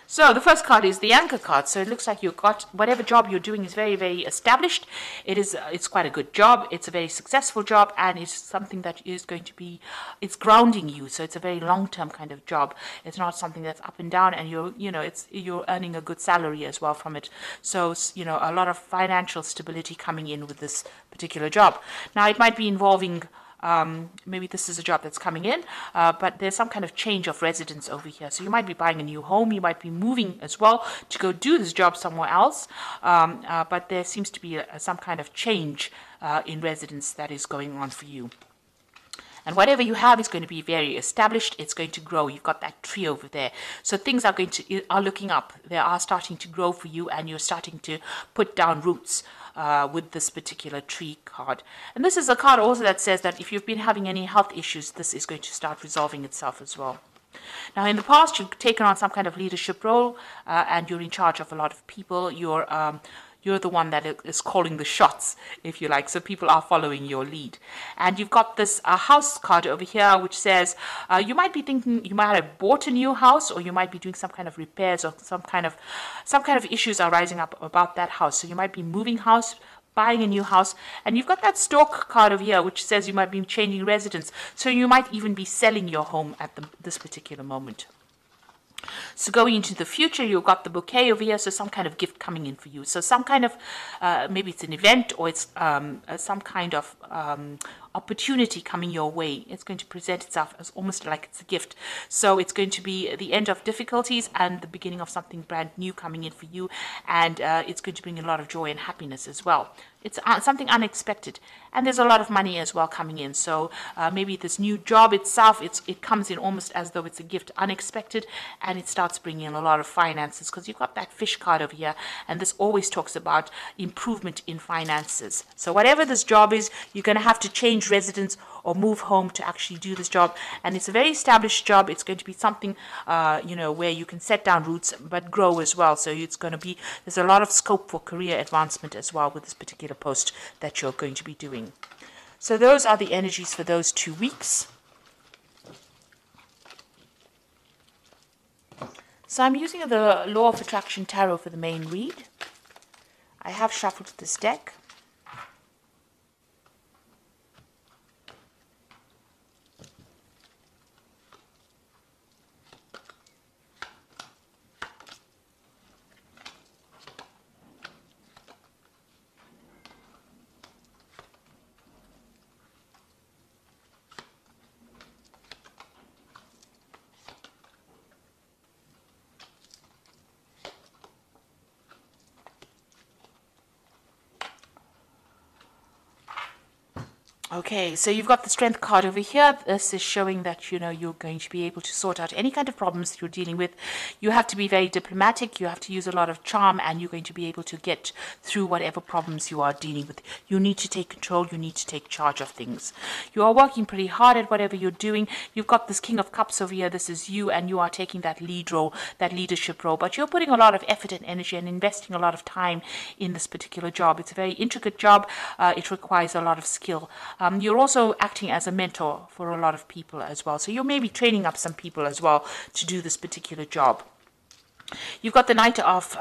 So the first card is the anchor card. So it looks like you've got whatever job you're doing is very, very established. It's quite a good job. It's a very successful job, and it's something that is going to be, it's grounding you. So it's a very long-term kind of job. It's not something that's up and down, and you're earning a good salary as well from it. So a lot of financial stability coming in with this particular job. Now it might be involving maybe this is a job that's coming in, but there's some kind of change of residence over here. So you might be buying a new home, you might be moving as well to go do this job somewhere else, but there seems to be some kind of change in residence that is going on for you. And whatever you have is going to be very established. It's going to grow. You've got that tree over there. So things are looking up. They are starting to grow for you, and you're starting to put down roots with this particular tree card. And this is a card also that says that if you've been having any health issues, this is going to start resolving itself as well. Now, in the past, you've taken on some kind of leadership role, and you're in charge of a lot of people. You're the one that is calling the shots, if you like. So people are following your lead. And you've got this house card over here, which says you might be thinking you might have bought a new house, or you might be doing some kind of repairs, or some kind of issues are rising up about that house. So you might be moving house, buying a new house, and you've got that stork card over here, which says you might be changing residence. So you might even be selling your home at this particular moment. So going into the future, you've got the bouquet over here, so some kind of gift coming in for you. So some kind of, maybe it's an event, or it's some kind of opportunity coming your way. It's going to present itself as almost like it's a gift. So it's going to be the end of difficulties and the beginning of something brand new coming in for you. And it's going to bring a lot of joy and happiness as well. It's something unexpected. And there's a lot of money as well coming in. So maybe this new job itself, it comes in almost as though it's a gift, unexpected, and it starts bringing in a lot of finances, because you've got that fish card over here, and this always talks about improvement in finances. So whatever this job is, you're going to have to change residence or move home to actually do this job. And it's a very established job. It's going to be something, where you can set down roots but grow as well. So there's a lot of scope for career advancement as well with this particular post that you're going to be doing. So those are the energies for those 2 weeks. So I'm using the Law of Attraction Tarot for the main read. I have shuffled this deck. Okay, so you've got the Strength card over here. This is showing that, you're going to be able to sort out any kind of problems that you're dealing with. You have to be very diplomatic. You have to use a lot of charm, and you're going to be able to get through whatever problems you are dealing with. You need to take control. You need to take charge of things. You are working pretty hard at whatever you're doing. You've got this King of Cups over here. This is you, and you are taking that lead role, that leadership role. But you're putting a lot of effort and energy and investing a lot of time in this particular job. It's a very intricate job. It requires a lot of skill. You're also acting as a mentor for a lot of people as well. So you're maybe training up some people as well to do this particular job. You've got the Knight of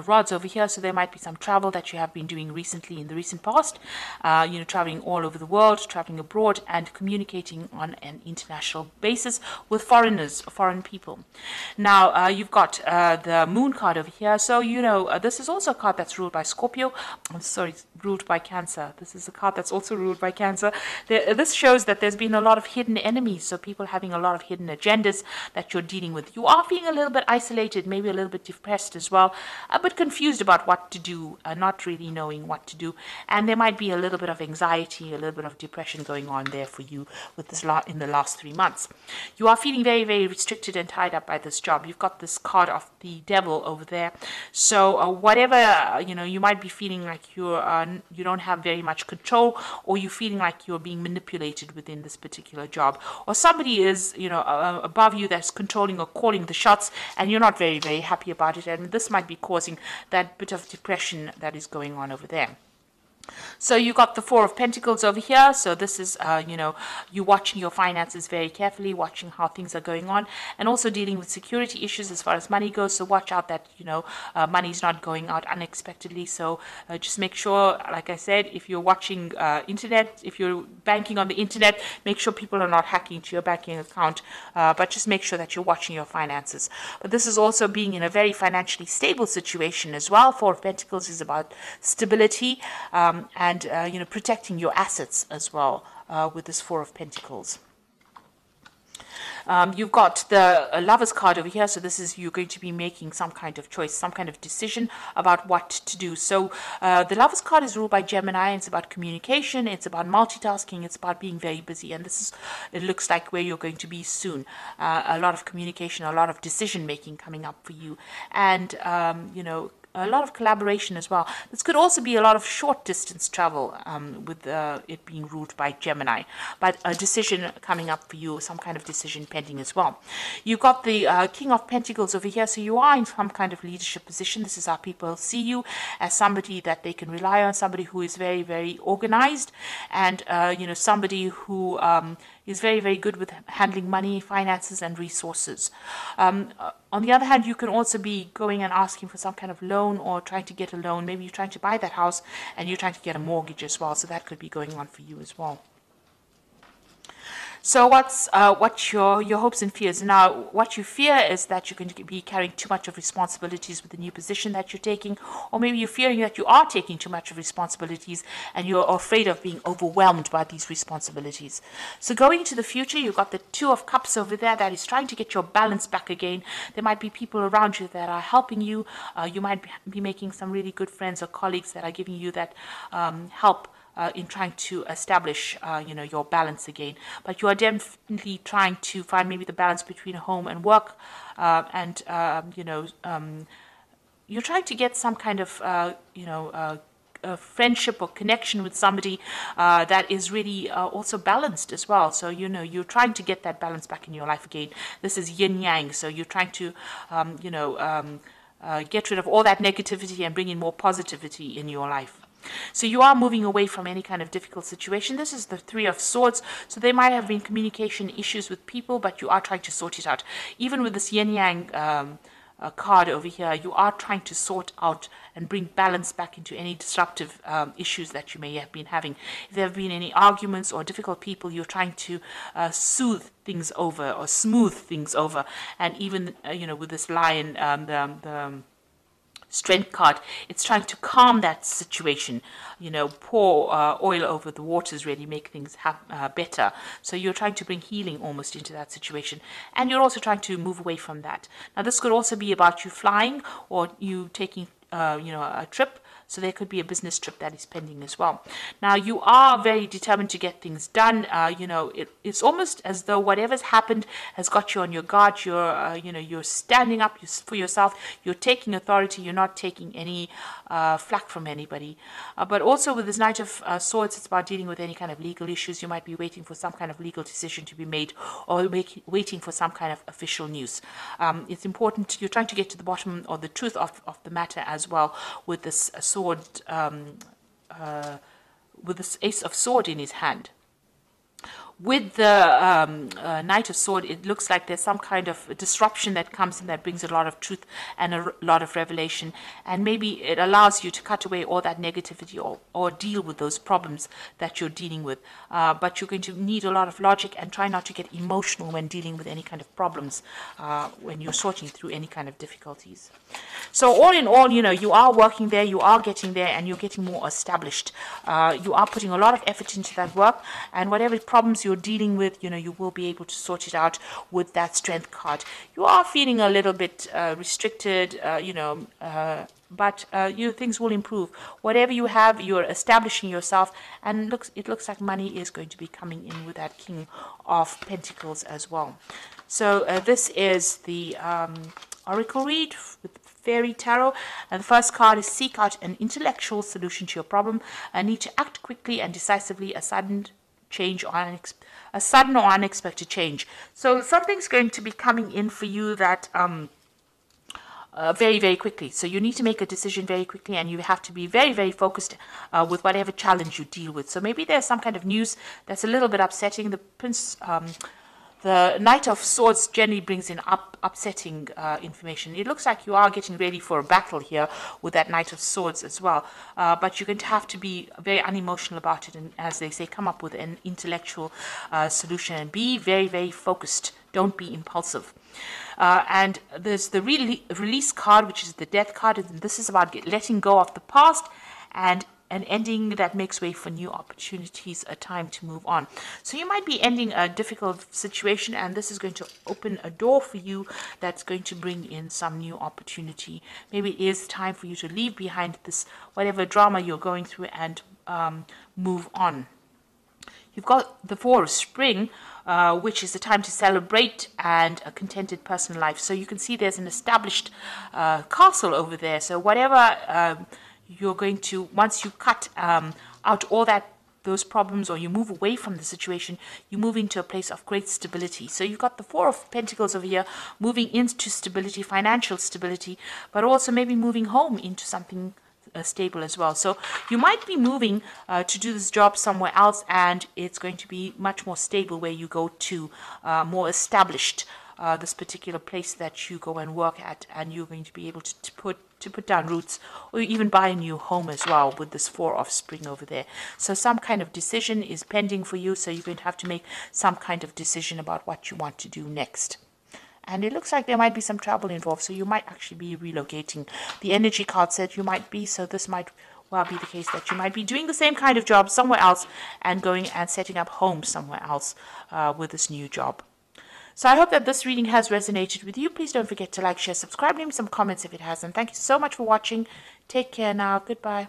Rods over here, so there might be some travel that you have been doing recently in the recent past. Traveling all over the world, traveling abroad, and communicating on an international basis with foreigners, foreign people. Now, you've got the Moon card over here. So, this is also a card that's ruled by Scorpio. I'm sorry, ruled by Cancer. This is a card that's also ruled by Cancer. This shows that there's been a lot of hidden enemies, so people having a lot of hidden agendas that you're dealing with. You are feeling a little bit isolated, maybe a little bit depressed as well, a bit confused about what to do, not really knowing what to do. And there might be a little bit of anxiety, a little bit of depression going on there for you with this in the last 3 months. You are feeling very, very restricted and tied up by this job. You've got this card of the Devil over there. So whatever, you might be feeling like you don't have very much control, or you're feeling like you're being manipulated within this particular job. Or somebody is, above you that's controlling or calling the shots, and you're not very, very happy about it, and this might be causing that bit of depression that is going on over there. So you got the Four of Pentacles over here. So this is, you know, you watching your finances very carefully, watching how things are going on, and also dealing with security issues as far as money goes. So watch out that, you know, money is not going out unexpectedly. So just make sure, like I said, if you're watching internet, if you're banking on the internet, make sure people are not hacking into your banking account. But just make sure that you're watching your finances. But this is also being in a very financially stable situation as well. Four of Pentacles is about stability. And you know, protecting your assets as well with this Four of Pentacles. You've got the Lover's card over here. So this is you're going to be making some kind of choice, some kind of decision about what to do. So the Lover's card is ruled by Gemini. And it's about communication. It's about multitasking. It's about being very busy. And this is, it looks like where you're going to be soon. A lot of communication, a lot of decision making coming up for you. And, you know, a lot of collaboration as well. This could also be a lot of short distance travel with it being ruled by Gemini. But a decision coming up for you, some kind of decision pending as well. You've got the King of Pentacles over here. So you are in some kind of leadership position. This is how people see you, as somebody that they can rely on, somebody who is very, very organized, and, you know, somebody who is very, very good with handling money, finances, and resources. On the other hand, you can also be going and asking for some kind of loan or trying to get a loan. Maybe you're trying to buy that house and you're trying to get a mortgage as well. So that could be going on for you as well. So what's your hopes and fears? Now, what you fear is that you're going to be carrying too much of responsibilities with the new position that you're taking, or maybe you're fearing that you are taking too much of responsibilities and you're afraid of being overwhelmed by these responsibilities. So going into the future, you've got the Two of Cups over there that is trying to get your balance back again. There might be people around you that are helping you. You might be making some really good friends or colleagues that are giving you that help in trying to establish, you know, your balance again. But you are definitely trying to find maybe the balance between home and work, and you know, you're trying to get some kind of, you know, a friendship or connection with somebody that is really also balanced as well. So, you know, you're trying to get that balance back in your life again. This is yin yang. So you're trying to, you know, get rid of all that negativity and bring in more positivity in your life. So you are moving away from any kind of difficult situation. This is the Three of Swords. So there might have been communication issues with people, but you are trying to sort it out. Even with this yin yang card over here, you are trying to sort out and bring balance back into any disruptive issues that you may have been having. If there have been any arguments or difficult people, you're trying to soothe things over or smooth things over. And even, you know, with this Lion, the Strength card, it's trying to calm that situation, you know, pour oil over the waters, really make things better. So you're trying to bring healing almost into that situation, and you're also trying to move away from that. Now this could also be about you flying or you taking you know, a trip. So there could be a business trip that is pending as well. Now you are very determined to get things done. You know, it's almost as though whatever's happened has got you on your guard. You're, you know, you're standing up for yourself. You're taking authority. You're not taking any flack from anybody. But also with this Knight of Swords, it's about dealing with any kind of legal issues. You might be waiting for some kind of legal decision to be made, or waiting for some kind of official news. It's important. You're trying to get to the bottom or the truth of the matter as well with this sword, with this Ace of Sword in his hand. With the Knight of Sword, it looks like there's some kind of disruption that comes in that brings a lot of truth and a lot of revelation. And maybe it allows you to cut away all that negativity or deal with those problems that you're dealing with. But you're going to need a lot of logic and try not to get emotional when dealing with any kind of problems, when you're sorting through any kind of difficulties. So all in all, you know, you are working there, you are getting there, and you're getting more established. You are putting a lot of effort into that work, and whatever problems you're dealing with, you know, you will be able to sort it out with that Strength card. You are feeling a little bit restricted, you know, but you know, things will improve. Whatever you have, you're establishing yourself, and it looks like money is going to be coming in with that King of Pentacles as well. So this is the Oracle read with Fairy Tarot, and the first card is seek out an intellectual solution to your problem and need to act quickly and decisively. A sudden change or a sudden or unexpected change. So something's going to be coming in for you that very, very quickly. So you need to make a decision very quickly, and you have to be very, very focused with whatever challenge you deal with. So maybe there's some kind of news that's a little bit upsetting. The Knight of Swords generally brings in upsetting information. It looks like you are getting ready for a battle here with that Knight of Swords as well. But you're going to have to be very unemotional about it, and as they say, come up with an intellectual solution and be very, very focused. Don't be impulsive. And there's the release card, which is the death card. And this is about letting go of the past and an ending that makes way for new opportunities, a time to move on. So you might be ending a difficult situation, and this is going to open a door for you that's going to bring in some new opportunity. Maybe it is time for you to leave behind this whatever drama you're going through and move on. You've got the Four of Spring, which is a time to celebrate and a contented personal life. So you can see there's an established castle over there. So whatever you're going to, once you cut out all those problems, or you move away from the situation, you move into a place of great stability. So you've got the Four of Pentacles over here, moving into stability, financial stability, but also maybe moving home into something stable as well. So you might be moving to do this job somewhere else, and it's going to be much more stable where you go to, more established, this particular place that you go and work at, and you're going to be able to put down roots, or even buy a new home as well with this Four of Spring over there. So some kind of decision is pending for you, so you're going to have to make some kind of decision about what you want to do next. And it looks like there might be some travel involved, so you might actually be relocating. The energy card said you might be, so this might well be the case that you might be doing the same kind of job somewhere else and going and setting up home somewhere else with this new job. So I hope that this reading has resonated with you. Please don't forget to like, share, subscribe, leave me some comments if it has. And thank you so much for watching. Take care now. Goodbye.